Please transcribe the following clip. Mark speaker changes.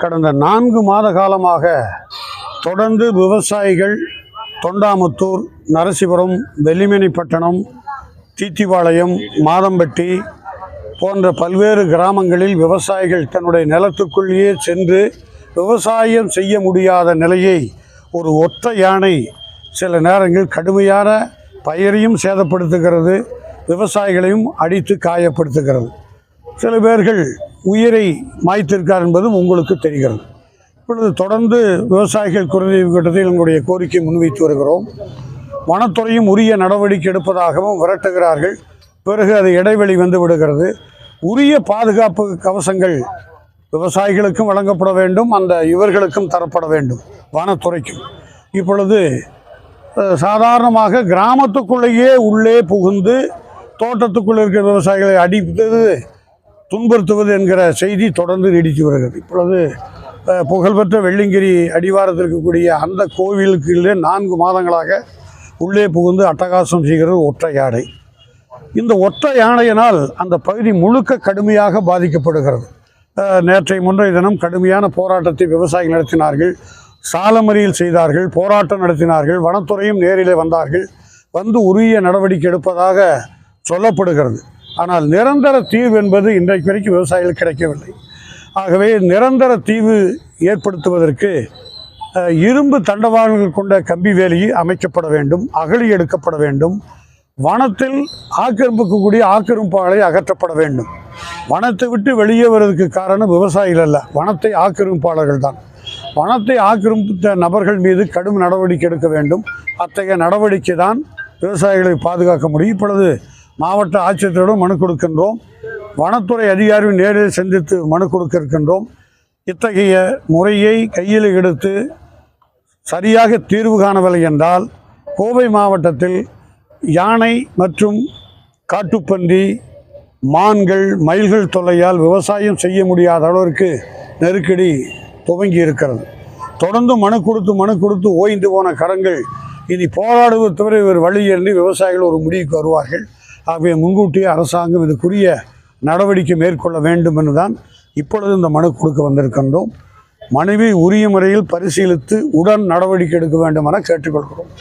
Speaker 1: கடந்த 4 மாத காலமாக தொடர்ந்து விவசாயிகள் தொண்டாமுத்தூர், நரசிபுரம், வெள்ளிமணிப்பட்டணம், தீத்திபாளையம், மாதம்பட்டி போன்ற பல்வேறு கிராமங்களில் விவசாயிகள் தன்னுடைய நிலத்துக்குள்ளேயே சென்று விவசாயம் செய்ய முடியாத நிலையை ஒரு ஒற்றை யானை சில நேரங்கள் கடுமையான பயிரையும் சேதப்படுத்துகிறது, விவசாயிகளையும் அடித்து காயப்படுத்துகிறது. சில பேர்கள் உயிரை மாய்த்திருக்கார் என்பதும் உங்களுக்கு தெரிகிறது. இப்பொழுது தொடர்ந்து விவசாயிகள் குறைதீர்வு கூட்டத்தில் எங்களுடைய கோரிக்கை முன்வைத்து வருகிறோம். வனத்துறையும் உரிய நடவடிக்கை எடுப்பதாகவும் விரட்டுகிறார்கள். பிறகு அது இடைவெளி வந்து விடுகிறது. உரிய பாதுகாப்பு கவசங்கள் விவசாயிகளுக்கும் வழங்கப்பட வேண்டும், அந்த இவர்களுக்கும் தரப்பட வேண்டும், வனத்துறைக்கும். இப்பொழுது சாதாரணமாக கிராமத்துக்குள்ளேயே உள்ளே புகுந்து தோட்டத்துக்குள்ளே இருக்கிற விவசாயிகளை அடிப்பது, துன்புறுத்துவது என்கிற செய்தி தொடர்ந்து நீடித்து வருகிறது. இப்பொழுது புகழ்பெற்ற வெள்ளிங்கிரி அடிவாரத்தில் இருக்கக்கூடிய அந்த கோவிலுக்கு 4 மாதங்களாக உள்ளே புகுந்து அட்டகாசம் செய்கிறது ஒற்றை யானை. இந்த ஒற்றை யானையினால் அந்த பகுதி முழுக்க கடுமையாக பாதிக்கப்படுகிறது. முன்றைய தினம் கடுமையான போராட்டத்தை விவசாயிகள் நடத்தினார்கள், சாலமறியல் செய்தார்கள், போராட்டம் நடத்தினார்கள். வனத்துறையும் நேரிலே வந்தார்கள், வந்து உரிய நடவடிக்கை எடுப்பதாக சொல்லப்படுகிறது. ஆனால் நிரந்தர தீர்வு என்பது இன்றைக்கு வரைக்கும் விவசாயிகள் கிடைக்கவில்லை. ஆகவே நிரந்தர தீர்வு ஏற்படுத்துவதற்கு இரும்பு தண்டவாளங்கள் கொண்ட கம்பி வேலி அமைக்கப்பட வேண்டும், அகழி எடுக்கப்பட வேண்டும். வனத்தில் ஆக்கிரமிக்கக்கூடிய ஆக்கிரமிப்பாளரை அகற்றப்பட வேண்டும். வனத்தை விட்டு வெளியே வருவதற்கு காரணம் விவசாயிகள் அல்ல, வனத்தை ஆக்கிரமிப்பாளர்கள் தான். வனத்தை ஆக்கிரமித்த நபர்கள் மீது கடும் நடவடிக்கை எடுக்க வேண்டும். அத்தகைய நடவடிக்கை தான் விவசாயிகளை பாதுகாக்க முடியும். இப்பொழுது மாவட்ட ஆட்சியரிடம் மனு கொடுக்கின்றோம், வனத்துறை அதிகாரிகள் நேரில் சந்தித்து மனு கொடுக்க இருக்கின்றோம். இத்தகைய முறையை கையில் எடுத்து சரியாக தீர்வு காணவில்லை என்றால் கோவை மாவட்டத்தில் யானை மற்றும் காட்டுப்பன்றி, மான்கள், மயில்கள் தொல்லையால் விவசாயம் செய்ய முடியாத அளவிற்கு நெருக்கடி துவங்கி இருக்கிறது. தொடர்ந்து மனு கொடுத்து ஓய்ந்து போன கரங்கள் இனி போராடுவது தவிர ஒரு வழி என்று விவசாயிகள் ஒரு முடிவுக்கு வருவார்கள். ஆகவே முன்கூட்டியே அரசாங்கம் இதுக்குரிய நடவடிக்கை மேற்கொள்ள வேண்டும் என்றுதான் இப்பொழுது இந்த மனு கொடுக்க வந்திருக்கின்றோம். மனுவை உரிய முறையில் பரிசீலித்து உடன் நடவடிக்கை எடுக்க வேண்டும் என கேட்டுக்கொள்கிறோம்.